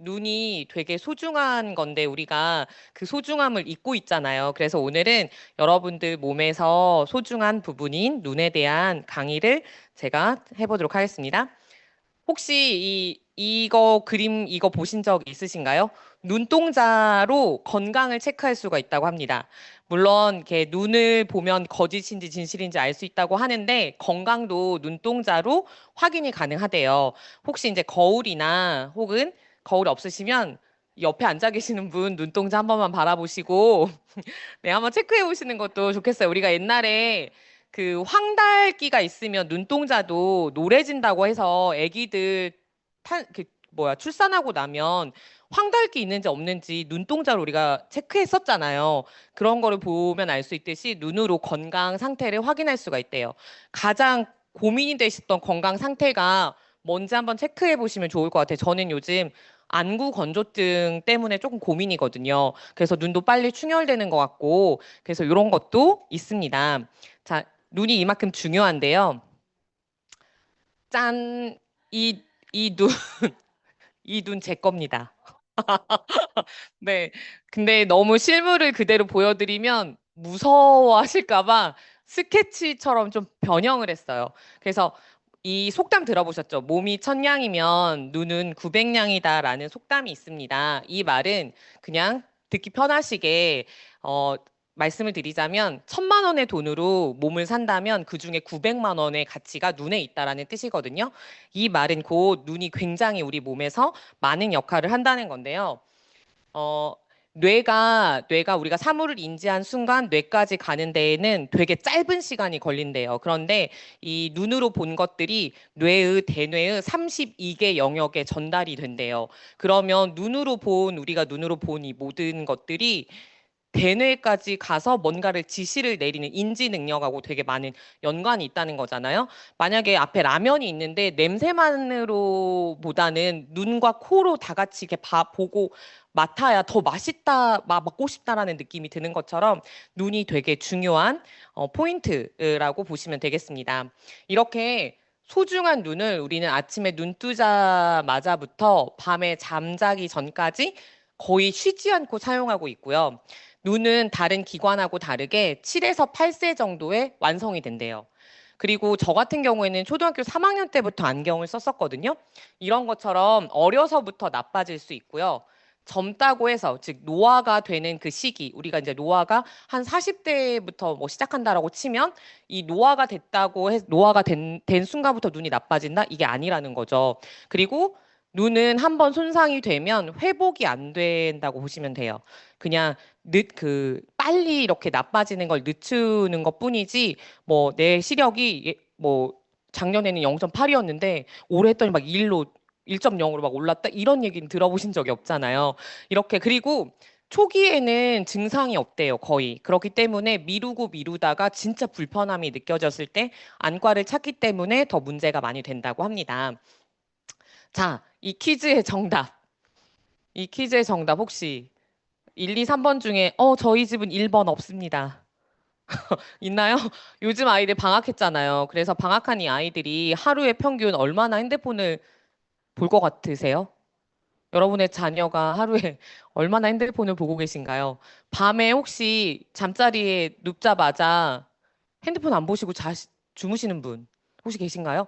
눈이 되게 소중한 건데 우리가 그 소중함을 잊고 있잖아요. 그래서 오늘은 여러분들 몸에서 소중한 부분인 눈에 대한 강의를 제가 해보도록 하겠습니다. 혹시 이거 그림 이거 보신 적 있으신가요? 눈동자로 건강을 체크할 수가 있다고 합니다. 물론 이렇게 눈을 보면 거짓인지 진실인지 알 수 있다고 하는데 건강도 눈동자로 확인이 가능하대요. 혹시 이제 거울이나 혹은 거울 없으시면 옆에 앉아 계시는 분 눈동자 한 번만 바라보시고 네, 한번 체크해 보시는 것도 좋겠어요. 우리가 옛날에 그 황달기가 있으면 눈동자도 노래진다고 해서 아기들 출산하고 나면 황달기 있는지 없는지 눈동자로 우리가 체크했었잖아요. 그런 거를 보면 알 수 있듯이 눈으로 건강 상태를 확인할 수가 있대요. 가장 고민이 되셨던 건강 상태가 뭔지 한번 체크해 보시면 좋을 것 같아요. 저는 요즘 안구 건조증 때문에 조금 고민이거든요. 그래서 눈도 빨리 충혈되는 것 같고, 그래서 이런 것도 있습니다. 자, 눈이 이만큼 중요한데요. 짠, 이 눈, 이 눈 제 겁니다. 네. 근데 너무 실물을 그대로 보여드리면 무서워하실까봐 스케치처럼 좀 변형을 했어요. 그래서 이 속담 들어보셨죠? 몸이 천냥이면 눈은 구백냥이다라는 속담이 있습니다. 이 말은 그냥 듣기 편하시게 말씀을 드리자면 1,000만 원의 돈으로 몸을 산다면 그중에 900만 원의 가치가 눈에 있다라는 뜻이거든요. 이 말은 곧 눈이 굉장히 우리 몸에서 많은 역할을 한다는 건데요. 어, 뇌가 우리가 사물을 인지한 순간 뇌까지 가는 데에는 되게 짧은 시간이 걸린대요. 그런데 이 눈으로 본 것들이 뇌의 대뇌의 32개 영역에 전달이 된대요. 그러면 우리가 눈으로 본 이 모든 것들이 대뇌까지 가서 뭔가를 지시를 내리는 인지 능력하고 되게 많은 연관이 있다는 거잖아요. 만약에 앞에 라면이 있는데 냄새만으로 보다는 눈과 코로 다 같이 이렇게 보고 맡아야 더 맛있다, 먹고 싶다라는 느낌이 드는 것처럼 눈이 되게 중요한 포인트라고 보시면 되겠습니다. 이렇게 소중한 눈을 우리는 아침에 눈 뜨자마자부터 밤에 잠자기 전까지 거의 쉬지 않고 사용하고 있고요. 눈은 다른 기관하고 다르게 7에서 8세 정도에 완성이 된대요. 그리고 저 같은 경우에는 초등학교 3학년 때부터 안경을 썼었거든요. 이런 것처럼 어려서부터 나빠질 수 있고요. 젊다고 해서 즉 노화가 되는 그 시기 우리가 이제 노화가 한 40대부터 뭐 시작한다라고 치면 이 노화가 된 순간부터 눈이 나빠진다 이게 아니라는 거죠. 그리고 눈은 한번 손상이 되면 회복이 안 된다고 보시면 돼요. 그냥 빨리 이렇게 나빠지는 걸 늦추는 것 뿐이지, 뭐, 내 시력이, 뭐, 작년에는 0.8이었는데, 올해 했더니 막 1.0으로 막 올랐다? 이런 얘기는 들어보신 적이 없잖아요. 그리고 초기에는 증상이 없대요, 거의. 그렇기 때문에 미루다가 진짜 불편함이 느껴졌을 때 안과를 찾기 때문에 더 문제가 많이 된다고 합니다. 자, 이 퀴즈의 정답 혹시 1, 2, 3번 중에 저희 집은 1번 없습니다. 있나요? 요즘 아이들 방학했잖아요. 그래서 방학한 이 아이들이 하루에 평균 얼마나 핸드폰을 볼 것 같으세요? 여러분의 자녀가 하루에 얼마나 핸드폰을 보고 계신가요? 밤에 혹시 잠자리에 눕자마자 핸드폰 안 보시고 주무시는 분 혹시 계신가요?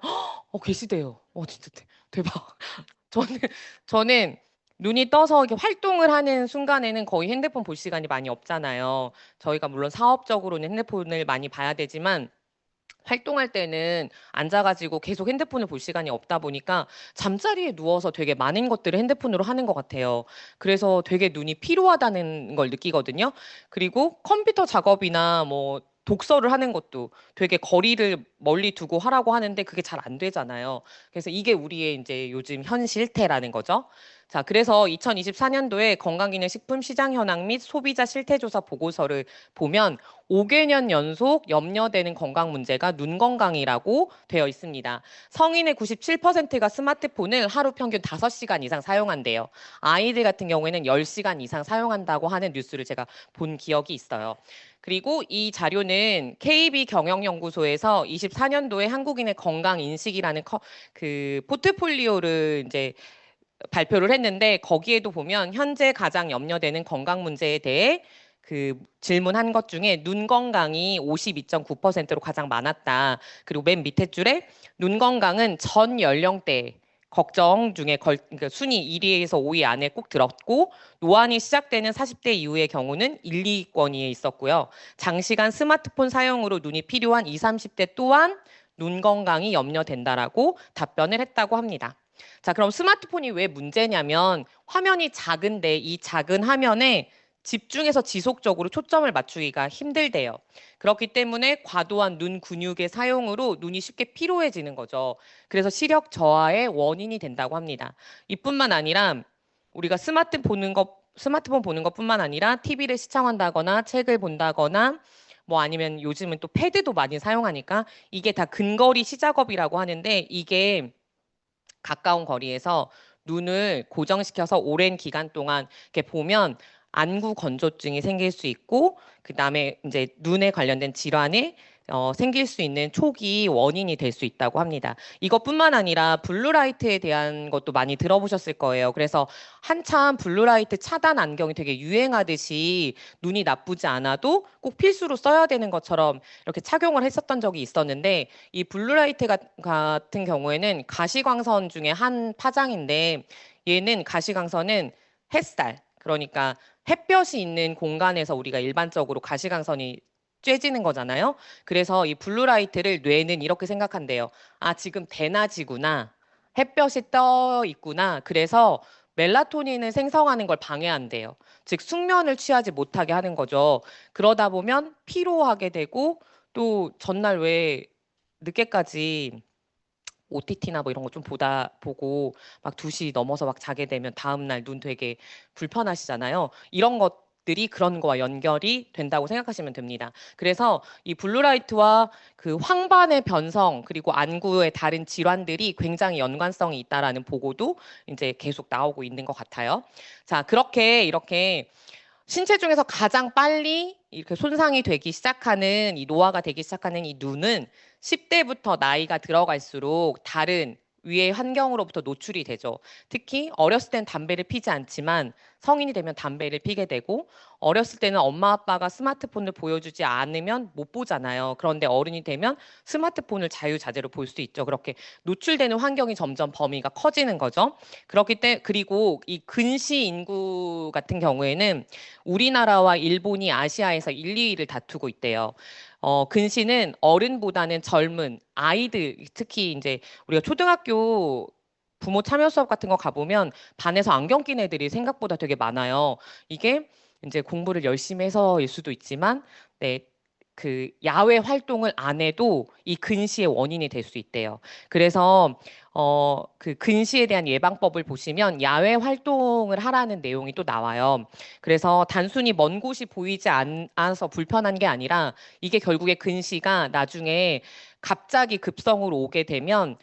계시대요. 진짜 대박. 저는 저는 눈이 떠서 이렇게 활동을 하는 순간에는 거의 핸드폰 볼 시간이 많이 없잖아요. 저희가 물론 사업적으로는 핸드폰을 많이 봐야 되지만 활동할 때는 앉아가지고 계속 핸드폰을 볼 시간이 없다 보니까 잠자리에 누워서 되게 많은 것들을 핸드폰으로 하는 것 같아요. 그래서 되게 눈이 피로하다는 걸 느끼거든요. 그리고 컴퓨터 작업이나 뭐 독서를 하는 것도 되게 거리를 멀리 두고 하라고 하는데 그게 잘 안 되잖아요. 그래서 이게 우리의 이제 요즘 현 실태라는 거죠. 자, 그래서 2024년도에 건강기능식품 시장 현황 및 소비자 실태조사 보고서를 보면 5개년 연속 염려되는 건강 문제가 눈 건강이라고 되어 있습니다. 성인의 97%가 스마트폰을 하루 평균 5시간 이상 사용한대요. 아이들 같은 경우에는 10시간 이상 사용한다고 하는 뉴스를 제가 본 기억이 있어요. 그리고 이 자료는 KB 경영연구소에서 24년도에 한국인의 건강 인식이라는 그 포트폴리오를 이제 발표를 했는데 거기에도 보면 현재 가장 염려되는 건강 문제에 대해 그 질문한 것 중에 눈 건강이 52.9%로 가장 많았다. 그리고 맨 밑에 줄에 눈 건강은 전 연령대 걱정 중에 그러니까 순위 1위에서 5위 안에 꼭 들었고 노안이 시작되는 40대 이후의 경우는 1, 2위권에 있었고요. 장시간 스마트폰 사용으로 눈이 필요한 20, 30대 또한 눈 건강이 염려된다라고 답변을 했다고 합니다. 자, 그럼 스마트폰이 왜 문제냐면 화면이 작은데 이 작은 화면에 집중해서 지속적으로 초점을 맞추기가 힘들대요. 그렇기 때문에 과도한 눈 근육의 사용으로 눈이 쉽게 피로해지는 거죠. 그래서 시력 저하의 원인이 된다고 합니다. 이뿐만 아니라 우리가 스마트폰 보는 것뿐만 아니라 TV를 시청한다거나 책을 본다거나 뭐 아니면 요즘은 또 패드도 많이 사용하니까 이게 다 근거리 시작업이라고 하는데 이게 가까운 거리에서 눈을 고정시켜서 오랜 기간 동안 이렇게 보면 안구 건조증이 생길 수 있고 그다음에 이제 눈에 관련된 질환이 생길 수 있는 초기 원인이 될 수 있다고 합니다. 이것뿐만 아니라 블루라이트에 대한 것도 많이 들어보셨을 거예요. 그래서 한참 블루라이트 차단 안경이 되게 유행하듯이 눈이 나쁘지 않아도 꼭 필수로 써야 되는 것처럼 이렇게 착용을 했었던 적이 있었는데 이 블루라이트 같은 경우에는 가시광선 중에 한 파장인데 얘는 가시광선은 햇살 그러니까 햇볕이 있는 공간에서 우리가 일반적으로 가시광선이 쬐지는 거잖아요. 그래서 이 블루라이트를 뇌는 이렇게 생각한대요. 아, 지금 대낮이구나. 햇볕이 떠 있구나. 그래서 멜라토닌을 생성하는 걸 방해한대요. 즉 숙면을 취하지 못하게 하는 거죠. 그러다 보면 피로하게 되고 또 전날 왜 늦게까지 OTT나 뭐 이런 거 좀 보고 막 2시 넘어서 막 자게 되면 다음날 눈 되게 불편하시잖아요. 이런 것들이 그런 거와 연결이 된다고 생각하시면 됩니다. 그래서 이 블루라이트와 그 황반의 변성 그리고 안구의 다른 질환들이 굉장히 연관성이 있다라는 보고도 이제 계속 나오고 있는 것 같아요. 자, 그렇게 이렇게 신체 중에서 가장 빨리 이렇게 손상이 되기 시작하는 이 노화가 되기 시작하는 이 눈은 10대부터 나이가 들어갈수록 다른 위의 환경으로부터 노출이 되죠. 특히 어렸을 땐 담배를 피지 않지만 성인이 되면 담배를 피게 되고 어렸을 때는 엄마 아빠가 스마트폰을 보여주지 않으면 못 보잖아요. 그런데 어른이 되면 스마트폰을 자유자재로 볼 수 있죠. 그렇게 노출되는 환경이 점점 범위가 커지는 거죠. 그리고 이 근시 인구 같은 경우에는 우리나라와 일본이 아시아에서 1, 2위를 다투고 있대요. 근시는 어른보다는 젊은 아이들, 특히 이제 우리가 초등학교 부모 참여 수업 같은 거 가보면 반에서 안경 낀 애들이 생각보다 되게 많아요. 이게 이제 공부를 열심히 해서일 수도 있지만, 네, 그 야외 활동을 안 해도 이 근시의 원인이 될 수 있대요. 그래서 그 근시에 대한 예방법을 보시면 야외 활동을 하라는 내용이 또 나와요. 그래서 단순히 먼 곳이 보이지 않아서 불편한 게 아니라 이게 결국에 근시가 나중에 갑자기 급성으로 오게 되면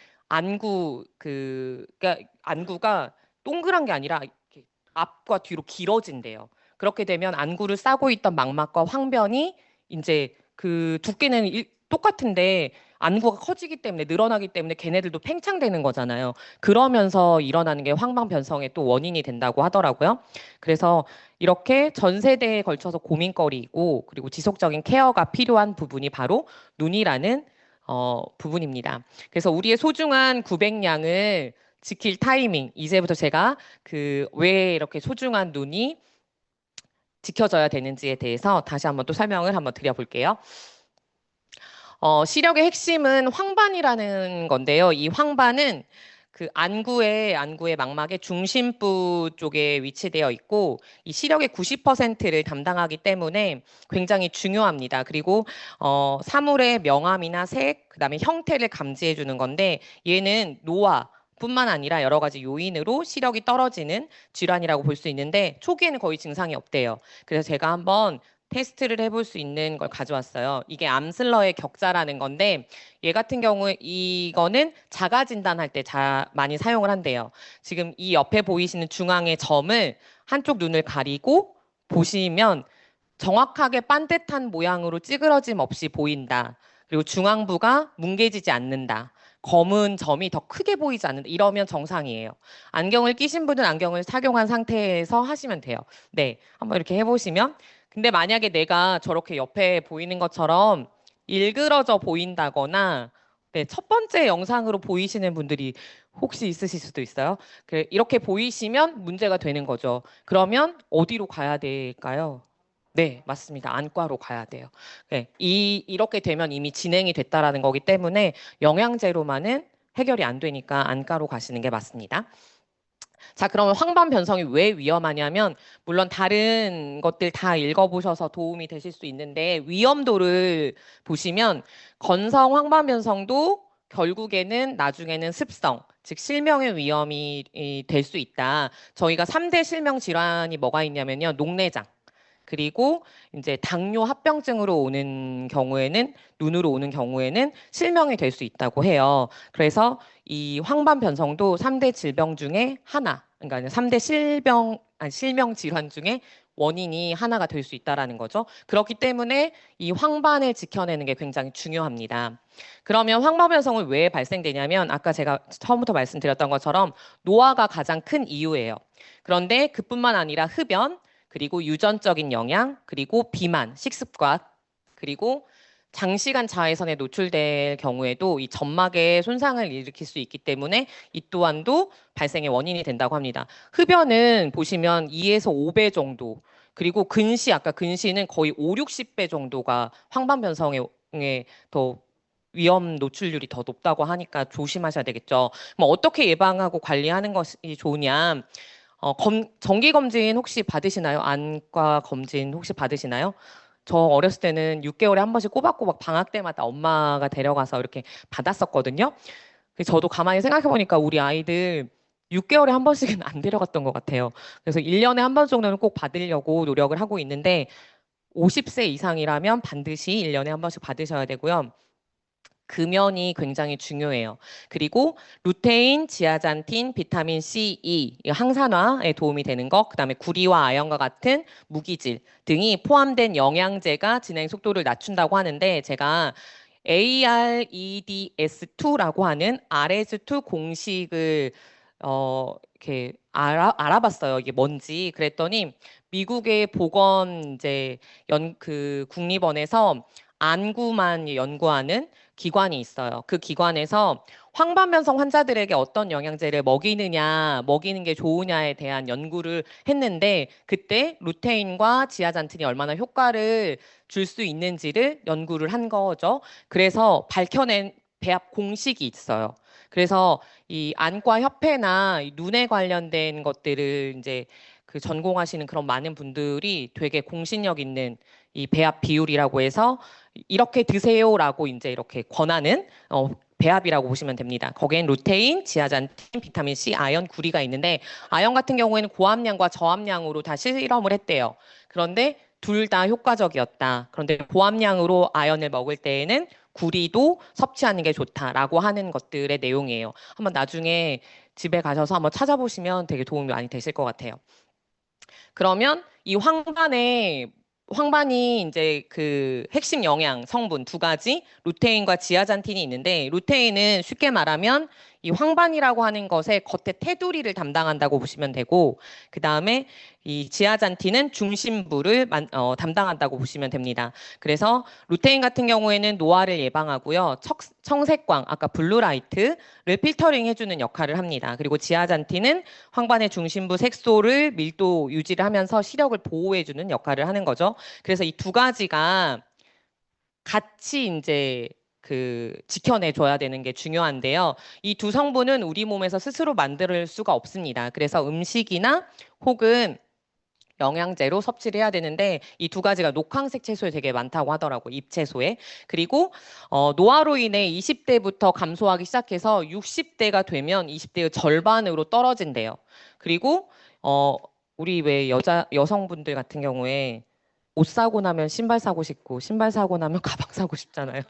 그러니까 안구가 동그란 게 아니라 이렇게 앞과 뒤로 길어진대요. 그렇게 되면 안구를 싸고 있던 망막과 황변이 이제 그 두께는 똑같은데 안구가 커지기 때문에 늘어나기 때문에 걔네들도 팽창되는 거잖아요. 그러면서 일어나는 게 황방 변성의 또 원인이 된다고 하더라고요. 그래서 이렇게 전 세대에 걸쳐서 고민거리이고 그리고 지속적인 케어가 필요한 부분이 바로 눈이라는 부분입니다. 그래서 우리의 소중한 900냥을 지킬 타이밍 이제부터 제가 그 왜 이렇게 소중한 눈이 지켜져야 되는지에 대해서 다시 한번 또 설명을 한번 드려볼게요. 시력의 핵심은 황반이라는 건데요. 이 황반은 그 안구의 망막의 중심부 쪽에 위치되어 있고 이 시력의 90%를 담당하기 때문에 굉장히 중요합니다. 그리고 사물의 명암이나 색, 그다음에 형태를 감지해 주는 건데 얘는 노화 뿐만 아니라 여러 가지 요인으로 시력이 떨어지는 질환이라고 볼 수 있는데 초기에는 거의 증상이 없대요. 그래서 제가 한번 테스트를 해볼 수 있는 걸 가져왔어요. 이게 암슬러의 격자라는 건데 얘 같은 경우에 이거는 자가 진단할 때 많이 사용을 한대요. 지금 이 옆에 보이시는 중앙의 점을 한쪽 눈을 가리고 보시면 정확하게 반듯한 모양으로 찌그러짐 없이 보인다. 그리고 중앙부가 뭉개지지 않는다. 검은 점이 더 크게 보이지 않는다. 이러면 정상이에요. 안경을 끼신 분은 안경을 착용한 상태에서 하시면 돼요. 네, 한번 이렇게 해보시면. 근데 만약에 내가 저렇게 옆에 보이는 것처럼 일그러져 보인다거나 네, 첫 번째 영상으로 보이시는 분들이 혹시 있으실 수도 있어요. 이렇게 보이시면 문제가 되는 거죠. 그러면 어디로 가야 될까요? 네, 맞습니다. 안과로 가야 돼요. 네, 이렇게 되면 이미 진행이 됐다라는 거기 때문에 영양제로만은 해결이 안 되니까 안과로 가시는 게 맞습니다. 자, 그러면 황반 변성이 왜 위험하냐면 물론 다른 것들 다 읽어보셔서 도움이 되실 수 있는데 위험도를 보시면 건성 황반 변성도 결국에는 나중에는 습성, 즉 실명의 위험이 될 수 있다. 저희가 3대 실명 질환이 뭐가 있냐면요. 녹내장. 그리고 이제 당뇨 합병증으로 오는 경우에는 눈으로 오는 경우에는 실명이 될 수 있다고 해요. 그래서 이 황반 변성도 3대 질병 중에 하나, 그러니까 3대 실명 질환 중에 원인이 하나가 될 수 있다라는 거죠. 그렇기 때문에 이 황반을 지켜내는 게 굉장히 중요합니다. 그러면 황반 변성은 왜 발생되냐면 아까 제가 처음부터 말씀드렸던 것처럼 노화가 가장 큰 이유예요. 그런데 그뿐만 아니라 흡연, 그리고 유전적인 영향, 그리고 비만, 식습관, 그리고 장시간 자외선에 노출될 경우에도 이 점막에 손상을 일으킬 수 있기 때문에 이 또한도 발생의 원인이 된다고 합니다. 흡연은 보시면 2에서 5배 정도, 그리고 근시, 아까 근시는 거의 5, 60배 정도가 황반변성에 더 위험 노출률이 더 높다고 하니까 조심하셔야 되겠죠. 뭐 어떻게 예방하고 관리하는 것이 좋으냐? 정기 검진 혹시 받으시나요? 안과 검진 혹시 받으시나요? 저 어렸을 때는 6개월에 한 번씩 꼬박꼬박 방학 때마다 엄마가 데려가서 이렇게 받았었거든요. 그래서 저도 가만히 생각해 보니까 우리 아이들 6개월에 한 번씩은 안 데려갔던 것 같아요. 그래서 1년에 한 번 정도는 꼭 받으려고 노력을 하고 있는데 50세 이상이라면 반드시 1년에 한 번씩 받으셔야 되고요. 금연이 굉장히 중요해요. 그리고 루테인, 지아잔틴, 비타민 C, E, 항산화에 도움이 되는 것, 그다음에 구리와 아연과 같은 무기질 등이 포함된 영양제가 진행 속도를 낮춘다고 하는데 제가 AREDS2라고 하는 RS2 공식을 이렇게 알아봤어요. 이게 뭔지. 그랬더니 미국의 보건 이제 그 국립원에서 안구만 연구하는 기관이 있어요. 그 기관에서 황반변성 환자들에게 어떤 영양제를 먹이느냐, 먹이는 게 좋으냐에 대한 연구를 했는데 그때 루테인과 지아잔틴이 얼마나 효과를 줄 수 있는지를 연구를 한 거죠. 그래서 밝혀낸 배합 공식이 있어요. 그래서 이 안과 협회나 이 눈에 관련된 것들을 이제 그 전공하시는 그런 많은 분들이 되게 공신력 있는 이 배합 비율이라고 해서 이렇게 드세요라고 이제 이렇게 권하는 배합이라고 보시면 됩니다. 거기엔 루테인, 지아잔틴, 비타민 C, 아연, 구리가 있는데 아연 같은 경우에는 고함량과 저함량으로 다 실험을 했대요. 그런데 둘 다 효과적이었다. 그런데 고함량으로 아연을 먹을 때에는 구리도 섭취하는 게 좋다라고 하는 것들의 내용이에요. 한번 나중에 집에 가셔서 한번 찾아보시면 되게 도움이 많이 되실 것 같아요. 그러면 이 황반이 이제 그 핵심 영양 성분 두 가지 루테인과 지아잔틴이 있는데 루테인은 쉽게 말하면 이 황반이라고 하는 것의 겉에 테두리를 담당한다고 보시면 되고 그 다음에 이 지아잔틴은 중심부를 담당한다고 보시면 됩니다. 그래서 루테인 같은 경우에는 노화를 예방하고요. 청색광, 아까 블루라이트를 필터링 해주는 역할을 합니다. 그리고 지아잔틴은 황반의 중심부 색소를 밀도 유지를 하면서 시력을 보호해주는 역할을 하는 거죠. 그래서 이 두 가지가 같이 이제 그 지켜내줘야 되는 게 중요한데요. 이 두 성분은 우리 몸에서 스스로 만들 수가 없습니다. 그래서 음식이나 혹은 영양제로 섭취를 해야 되는데 이 두 가지가 녹황색 채소에 되게 많다고 하더라고요. 잎채소에. 그리고 노화로 인해 20대부터 감소하기 시작해서 60대가 되면 20대의 절반으로 떨어진대요. 그리고 우리 왜 여성분들 같은 경우에 옷 사고 나면 신발 사고 싶고 신발 사고 나면 가방 사고 싶잖아요.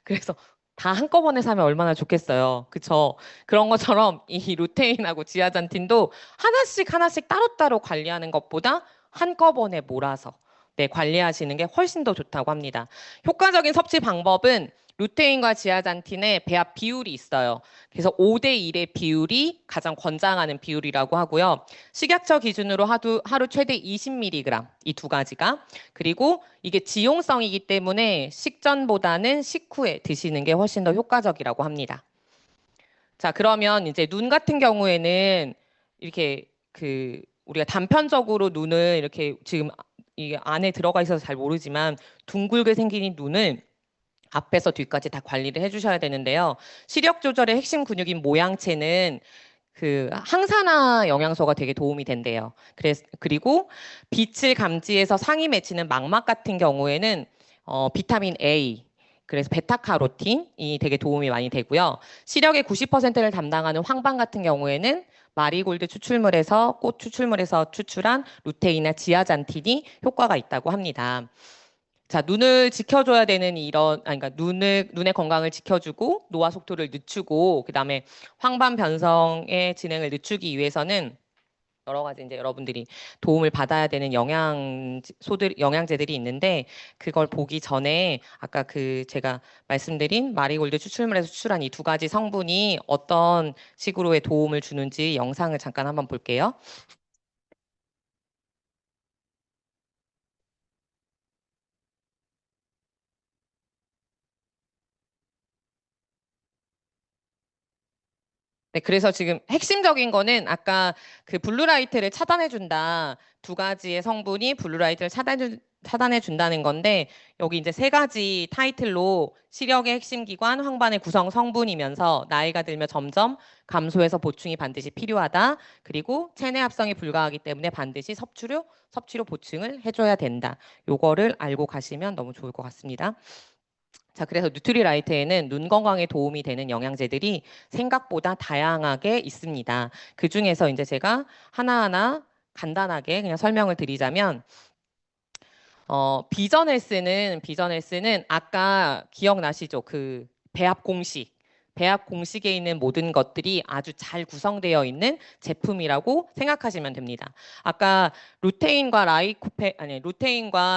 그래서 다 한꺼번에 사면 얼마나 좋겠어요. 그쵸? 그런 것처럼 이 루테인하고 지아잔틴도 하나씩 하나씩 따로따로 관리하는 것보다 한꺼번에 몰아서 네, 관리하시는 게 훨씬 더 좋다고 합니다. 효과적인 섭취 방법은 루테인과 지아잔틴의 배합 비율이 있어요. 그래서 5대 1의 비율이 가장 권장하는 비율이라고 하고요. 식약처 기준으로 하루 최대 20mg 이 두 가지가. 그리고 이게 지용성이기 때문에 식전보다는 식후에 드시는 게 훨씬 더 효과적이라고 합니다. 자, 그러면 이제 눈 같은 경우에는 이렇게 우리가 단편적으로 눈을 이렇게 지금 이게 안에 들어가 있어서 잘 모르지만 둥글게 생긴 이 눈을 앞에서 뒤까지 다 관리를 해주셔야 되는데요. 시력 조절의 핵심 근육인 모양체는 항산화 영양소가 되게 도움이 된대요. 그리고 빛을 감지해서 상이 맺히는 망막 같은 경우에는 비타민 A, 그래서 베타카로틴이 되게 도움이 많이 되고요. 시력의 90%를 담당하는 황반 같은 경우에는 마리골드 추출물에서 꽃 추출물에서 추출한 루테인이나 지아잔틴이 효과가 있다고 합니다. 자, 눈을 지켜줘야 되는 그러니까 눈의 건강을 지켜주고 노화 속도를 늦추고 그다음에 황반 변성의 진행을 늦추기 위해서는 여러 가지 이제 여러분들이 도움을 받아야 되는 영양제들이 있는데 그걸 보기 전에 아까 제가 말씀드린 마리골드 추출물에서 추출한 이 두 가지 성분이 어떤 식으로의 도움을 주는지 영상을 잠깐 한번 볼게요. 네, 그래서 지금 핵심적인 거는 아까 블루라이트를 차단해준다. 두 가지의 성분이 블루라이트를 차단해준다는 건데 여기 이제 세 가지 타이틀로 시력의 핵심 기관, 황반의 구성 성분이면서 나이가 들면 점점 감소해서 보충이 반드시 필요하다. 그리고 체내 합성이 불가하기 때문에 반드시 섭취로 보충을 해줘야 된다. 요거를 알고 가시면 너무 좋을 것 같습니다. 자, 그래서 뉴트리라이트에는 눈 건강에 도움이 되는 영양제들이 생각보다 다양하게 있습니다. 그 중에서 이제 제가 하나하나 간단하게 그냥 설명을 드리자면, 비전헬스는 아까 기억나시죠? 배합 공식. 배합 공식에 있는 모든 것들이 아주 잘 구성되어 있는 제품이라고 생각하시면 됩니다. 아까 루테인과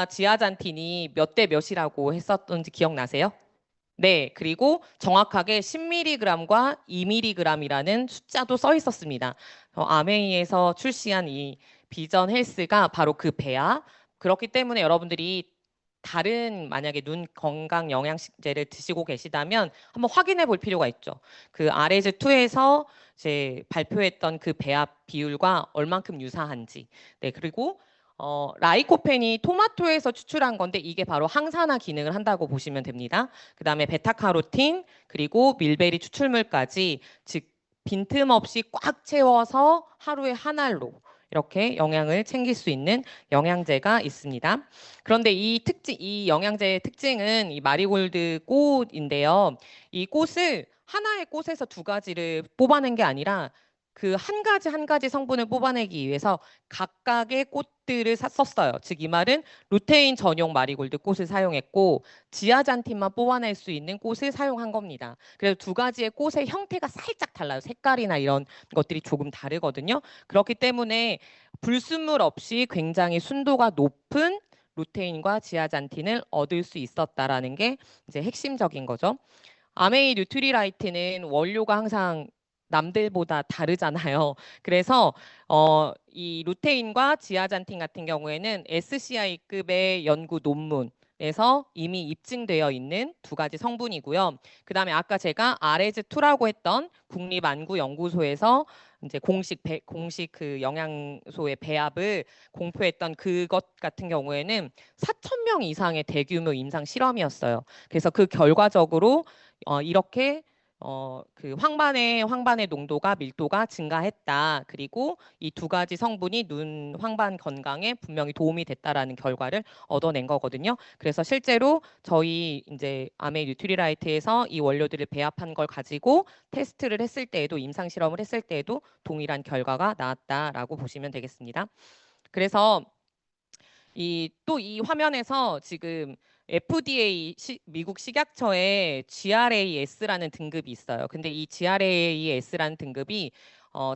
지아잔틴이 몇 대 몇이라고 했었던지 기억나세요? 네, 그리고 정확하게 10mg과 2mg이라는 숫자도 써 있었습니다. 아메이에서 출시한 이 비전 헬스가 바로 그 배야. 그렇기 때문에 여러분들이 다른 만약에 눈 건강 영양제를 드시고 계시다면 한번 확인해 볼 필요가 있죠. 아레즈2에서 이제 발표했던 그 배합 비율과 얼만큼 유사한지. 네, 그리고 라이코펜이 토마토에서 추출한 건데 이게 바로 항산화 기능을 한다고 보시면 됩니다. 그 다음에 베타카로틴 그리고 밀베리 추출물까지 즉 빈틈없이 꽉 채워서 하루에 한 알로 이렇게 영양을 챙길 수 있는 영양제가 있습니다. 그런데 이 영양제의 특징은 이 마리골드 꽃인데요. 이 꽃을 하나의 꽃에서 두 가지를 뽑아낸 게 아니라 한 가지 성분을 뽑아내기 위해서 각각의 꽃들을 썼어요. 즉 이 말은 루테인 전용 마리골드 꽃을 사용했고 지아잔틴만 뽑아낼 수 있는 꽃을 사용한 겁니다. 그래서 두 가지의 꽃의 형태가 살짝 달라요. 색깔이나 이런 것들이 조금 다르거든요. 그렇기 때문에 불순물 없이 굉장히 순도가 높은 루테인과 지아잔틴을 얻을 수 있었다라는 게 이제 핵심적인 거죠. 아메이 뉴트리라이트는 원료가 항상 남들보다 다르잖아요. 그래서 이 루테인과 지아잔틴 같은 경우에는 SCI급의 연구 논문에서 이미 입증되어 있는 두 가지 성분이고요. 그다음에 아까 제가 아레즈2라고 했던 국립안구연구소에서 이제 공식 영양소의 배합을 공표했던 그것 같은 경우에는 4,000명 이상의 대규모 임상 실험이었어요. 그래서 그 결과적으로 이렇게 황반의 농도가 밀도가 증가했다. 그리고 이 두 가지 성분이 눈 황반 건강에 분명히 도움이 됐다라는 결과를 얻어낸 거거든요. 그래서 실제로 저희 이제 아메 뉴트리라이트에서 이 원료들을 배합한 걸 가지고 테스트를 했을 때에도 임상 실험을 했을 때에도 동일한 결과가 나왔다라고 보시면 되겠습니다. 그래서 또 이 화면에서 지금 FDA 미국 식약처에 GRAS라는 등급이 있어요. 근데 이 GRAS라는 등급이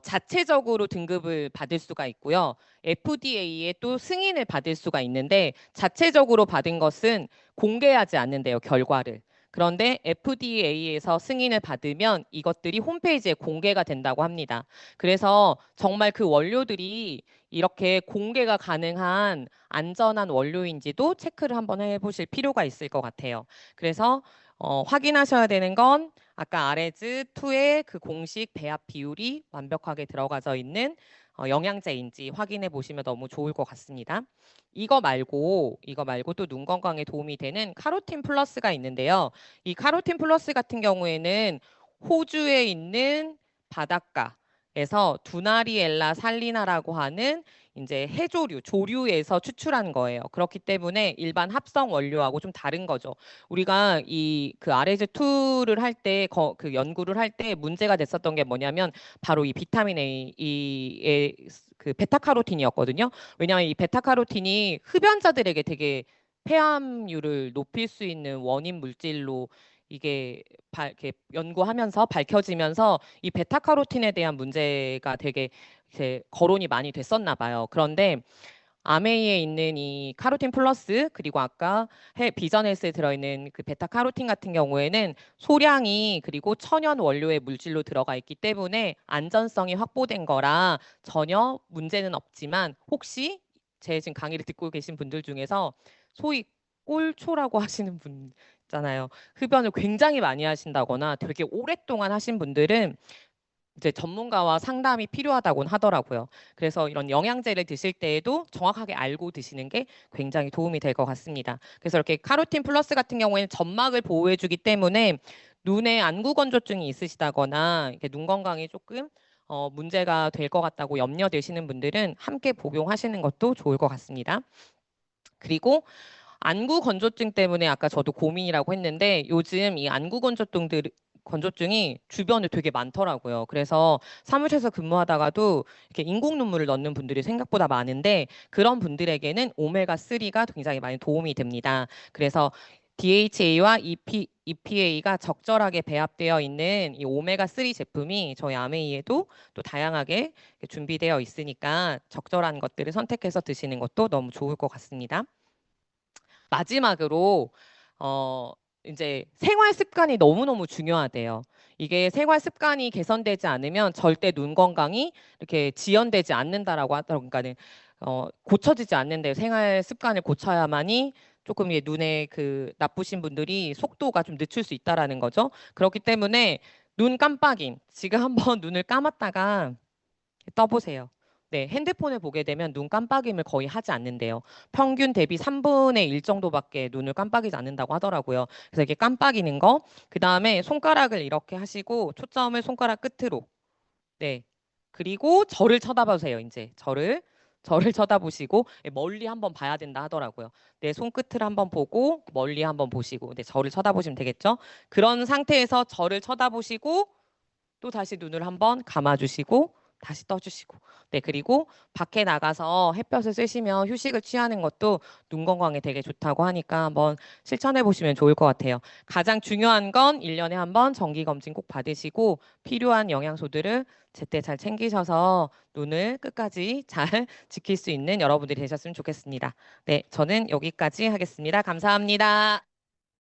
자체적으로 등급을 받을 수가 있고요. FDA에 또 승인을 받을 수가 있는데 자체적으로 받은 것은 공개하지 않는데요, 결과를. 그런데 FDA에서 승인을 받으면 이것들이 홈페이지에 공개가 된다고 합니다. 그래서 정말 그 원료들이 이렇게 공개가 가능한 안전한 원료인지도 체크를 한번 해보실 필요가 있을 것 같아요. 그래서 확인하셔야 되는 건 아까 아레즈2의 그 공식 배합 비율이 완벽하게 들어가져 있는 영양제인지 확인해 보시면 너무 좋을 것 같습니다. 이거 말고 또 눈 건강에 도움이 되는 카로틴 플러스가 있는데요. 이 카로틴 플러스 같은 경우에는 호주에 있는 바닷가에서 두나리엘라 살리나라고 하는 이제 해조류, 조류에서 추출한 거예요. 그렇기 때문에 일반 합성 원료하고 좀 다른 거죠. 우리가 이 그 아레즈2를 할 때 그 연구를 할 때 문제가 됐었던 게 뭐냐면 바로 이 비타민 A의 그 베타카로틴이었거든요. 왜냐하면 이 베타카로틴이 흡연자들에게 되게 폐암률을 높일 수 있는 원인 물질로 이게 이렇게 연구하면서 밝혀지면서 이 베타카로틴에 대한 문제가 되게 이제 거론이 많이 됐었나 봐요. 그런데 아메이에 있는 이 카로틴 플러스 그리고 아까 비전 헬스에 들어있는 그 베타카로틴 같은 경우에는 소량이 그리고 천연 원료의 물질로 들어가 있기 때문에 안전성이 확보된 거라 전혀 문제는 없지만 혹시 제 지금 강의를 듣고 계신 분들 중에서 소위 꼴초라고 하시는 분 있잖아요. 흡연을 굉장히 많이 하신다거나 되게 오랫동안 하신 분들은 이제 전문가와 상담이 필요하다고는 하더라고요. 그래서 이런 영양제를 드실 때에도 정확하게 알고 드시는 게 굉장히 도움이 될 것 같습니다. 그래서 이렇게 카로틴 플러스 같은 경우에는 점막을 보호해주기 때문에 눈에 안구 건조증이 있으시다거나 이렇게 눈 건강이 조금 문제가 될 것 같다고 염려되시는 분들은 함께 복용하시는 것도 좋을 것 같습니다. 그리고 안구 건조증 때문에 아까 저도 고민이라고 했는데 요즘 이 안구 건조증이 주변에 되게 많더라고요. 그래서 사무실에서 근무하다가도 이렇게 인공 눈물을 넣는 분들이 생각보다 많은데 그런 분들에게는 오메가3가 굉장히 많이 도움이 됩니다. 그래서 DHA와 EPA가 적절하게 배합되어 있는 이 오메가3 제품이 저희 아메이에도 또 다양하게 준비되어 있으니까 적절한 것들을 선택해서 드시는 것도 너무 좋을 것 같습니다. 마지막으로 어 이제 생활 습관이 너무너무 중요하대요. 이게 생활 습관이 개선되지 않으면 절대 눈 건강이 이렇게 지연되지 않는다라고 하더라고요. 그러니까는 고쳐지지 않는데 생활 습관을 고쳐야만이 조금 이게 눈에 그 나쁘신 분들이 속도가 좀 늦출 수 있다라는 거죠. 그렇기 때문에 눈 깜빡임 지금 한번 눈을 감았다가 떠보세요. 네, 핸드폰을 보게 되면 눈 깜빡임을 거의 하지 않는데요. 평균 대비 3분의 1 정도밖에 눈을 깜빡이지 않는다고 하더라고요. 그래서 이렇게 깜빡이는 거, 그 다음에 손가락을 이렇게 하시고 초점을 손가락 끝으로. 네. 그리고 저를 쳐다보세요. 이제 저를 쳐다보시고 멀리 한번 봐야 된다 하더라고요. 내 손끝을 한번 보고 멀리 한번 보시고, 네, 저를 쳐다보시면 되겠죠. 그런 상태에서 저를 쳐다보시고 또 다시 눈을 한번 감아주시고 다시 떠주시고 네 그리고 밖에 나가서 햇볕을 쐬시며 휴식을 취하는 것도 눈 건강에 되게 좋다고 하니까 한번 실천해 보시면 좋을 것 같아요. 가장 중요한 건 1년에 한 번 정기 검진 꼭 받으시고 필요한 영양소들을 제때 잘 챙기셔서 눈을 끝까지 잘 지킬 수 있는 여러분들이 되셨으면 좋겠습니다. 네, 저는 여기까지 하겠습니다. 감사합니다.